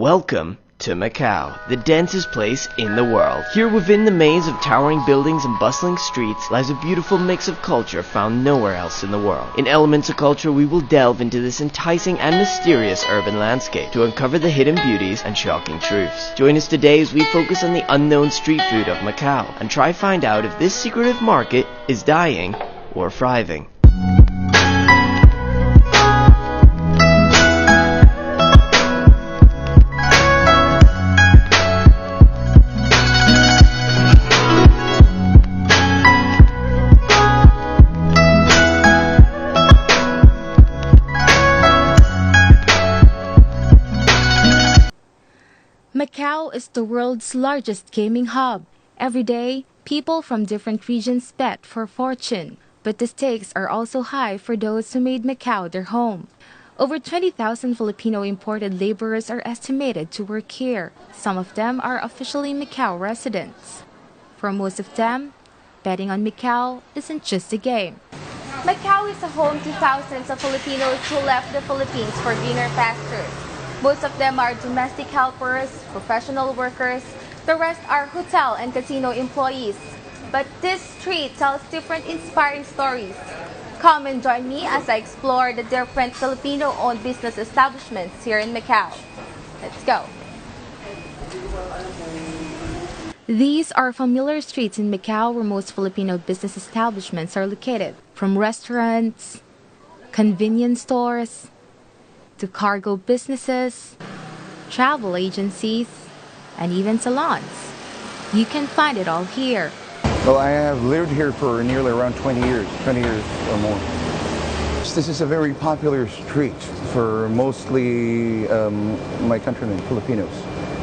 Welcome to Macau, the densest place in the world. Here within the maze of towering buildings and bustling streets lies a beautiful mix of culture found nowhere else in the world. In Elements of Culture, we will delve into this enticing and mysterious urban landscape to uncover the hidden beauties and shocking truths. Join us today as we focus on the unknown street food of Macau and try find out if this secretive market is dying or thriving. Macau is the world's largest gaming hub. Every day, people from different regions bet for fortune. But the stakes are also high for those who made Macau their home. Over 20,000 Filipino imported laborers are estimated to work here. Some of them are officially Macau residents. For most of them, betting on Macau isn't just a game. Macau is a home to thousands of Filipinos who left the Philippines for greener pastures. Most of them are domestic helpers, professional workers. The rest are hotel and casino employees. But this street tells different inspiring stories. Come and join me as I explore the different Filipino-owned business establishments here in Macau. Let's go. These are familiar streets in Macau where most Filipino business establishments are located, from restaurants, convenience stores, to cargo businesses, travel agencies, and even salons. You can find it all here. Well, I have lived here for nearly around 20 years or more. This is a very popular street for mostly my countrymen, Filipinos.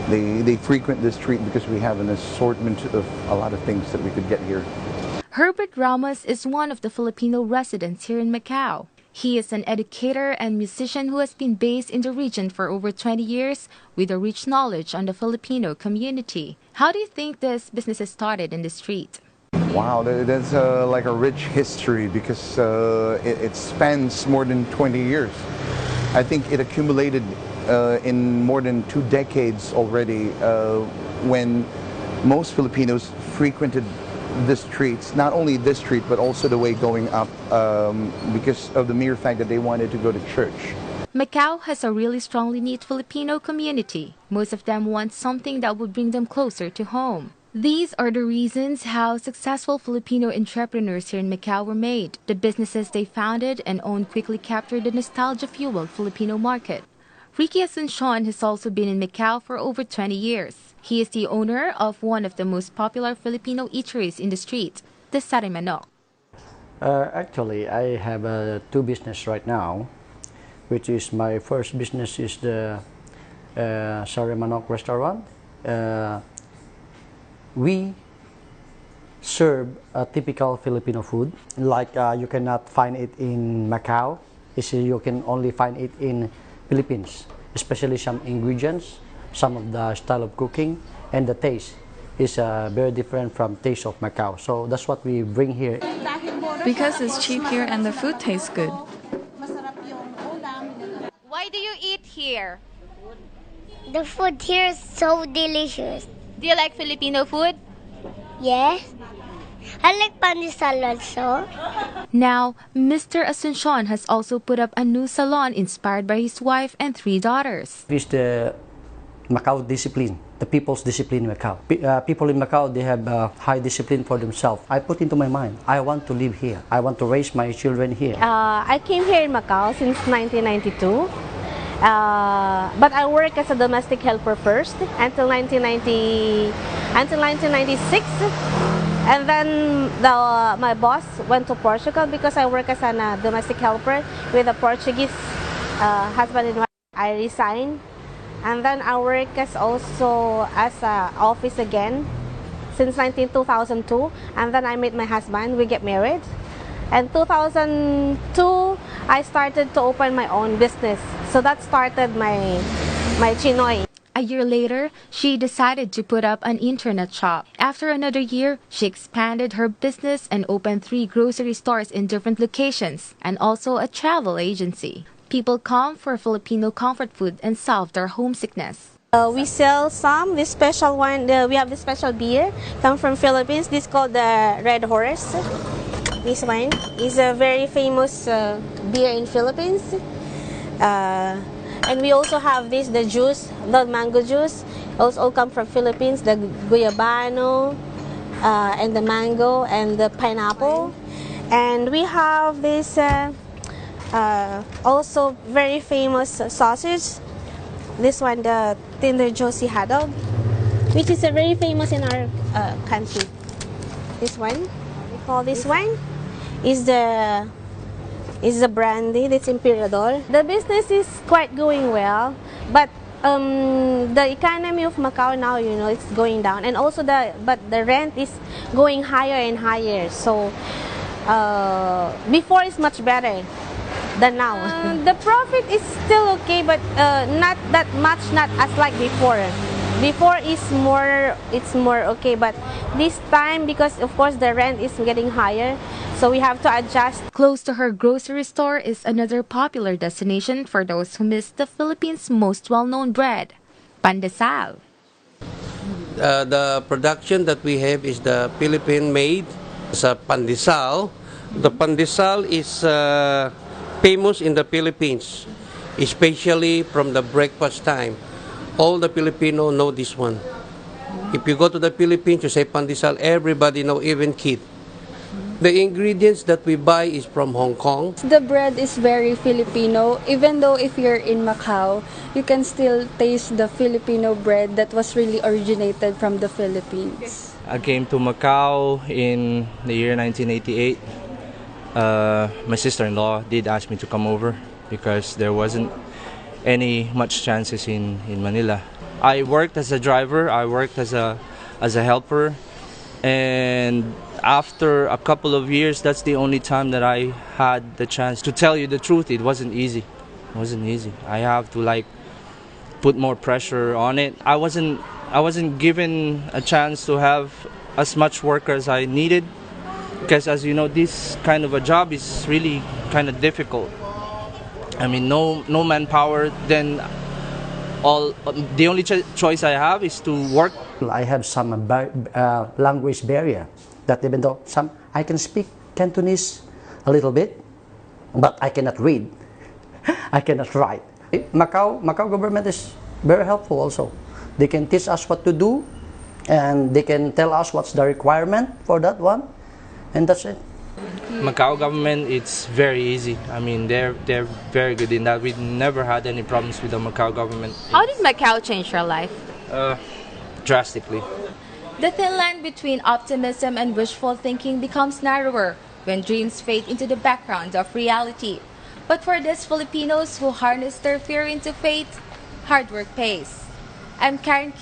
They frequent this street because we have an assortment of a lot of things that we could get here. Herbert Ramos is one of the Filipino residents here in Macau. He is an educator and musician who has been based in the region for over 20 years with a rich knowledge on the Filipino community. How do you think this business started in the street? Wow, that's like a rich history because it spans more than 20 years. I think it accumulated in more than 2 decades already when most Filipinos frequented the streets, not only this street but also the way going up because of the mere fact that they wanted to go to church. Macau has a really strongly knit Filipino community. Most of them want something that would bring them closer to home. These are the reasons how successful Filipino entrepreneurs here in Macau were made. The businesses they founded and owned quickly captured the nostalgia-fueled Filipino market. Ricky Asuncion has also been in Macau for over 20 years. He is the owner of one of the most popular Filipino eateries in the street, the Sari Manok. Actually, I have 2 businesses right now, which is my first business is the Sari Manok restaurant. We serve a typical Filipino food, like you cannot find it in Macau. You can only find it in Philippines, especially some ingredients, some of the style of cooking, and the taste is very different from taste of Macau. So that's what we bring here. Because it's cheap here and the food tastes good. Why do you eat here? The food here is so delicious. Do you like Filipino food? Yes. I like pandesal also. Now, Mr. Asuncion has also put up a new salon inspired by his wife and 3 daughters. It's the Macau discipline, the people's discipline in Macau. People in Macau, they have high discipline for themselves. I put into my mind, I want to live here. I want to raise my children here. I came here in Macau since 1992. But I work as a domestic helper first until 1996. And then my boss went to Portugal because I work as a domestic helper with a Portuguese husband and wife. I resigned, and then I work as also as an office again since 2002. And then I met my husband. We get married. And 2002, I started to open my own business. So that started my Chinoy. A year later, she decided to put up an internet shop. After another year, she expanded her business and opened 3 grocery stores in different locations and also a travel agency. People come for Filipino comfort food and solve their homesickness. We sell some. This special one, we have this special beer come from Philippines. This called the Red Horse. This one is a very famous beer in Philippines. And we also have this, the juice, the mango juice. Also come from Philippines, the guyabano, and the mango and the pineapple. And we have this also very famous sausage. This one, the Tender Josie hot dog, which is very famous in our country. This one, we call this one, is the brandy. That's Emperador. The business is quite going well, but the economy of Macau now, you know, it's going down, and also the rent is going higher and higher. So before is much better than now. The profit is still okay, but not that much, not as like before. Before it's more okay, but this time, because of course the rent is getting higher, so we have to adjust. Close to her grocery store is another popular destination for those who miss the Philippines' most well-known bread, pandesal. The production that we have is the Philippine-made pandesal. The pandesal is famous in the Philippines, especially from the breakfast time. All the Filipino know this one. If you go to the Philippines, you say pandesal, everybody know, even kid. The ingredients that we buy is from Hong Kong. The bread is very Filipino. Even though if you're in Macau, you can still taste the Filipino bread that was really originated from the Philippines. I came to Macau in the year 1988. My sister-in-law did ask me to come over because there wasn't any much chances in Manila. I worked as a driver, I worked as a helper, and after a couple of years, that's the only time that I had the chance to tell you the truth. It wasn't easy. It wasn't easy. I have to put more pressure on it. I wasn't given a chance to have as much work as I needed, because as you know, this kind of a job is really kind of difficult. I mean, no manpower, then the only choice I have is to work. I have some language barrier, that even though I can speak Cantonese a little bit, but I cannot read, I cannot write. Macau government is very helpful also. They can teach us what to do, and they can tell us what's the requirement for that one, and that's it. Macau government, it's very easy. I mean, they're very good in that. We never had any problems with the Macau government. How did Macau change your life? Drastically. The thin line between optimism and wishful thinking becomes narrower when dreams fade into the background of reality. But for these Filipinos who harness their fear into faith, hard work pays. I'm Karen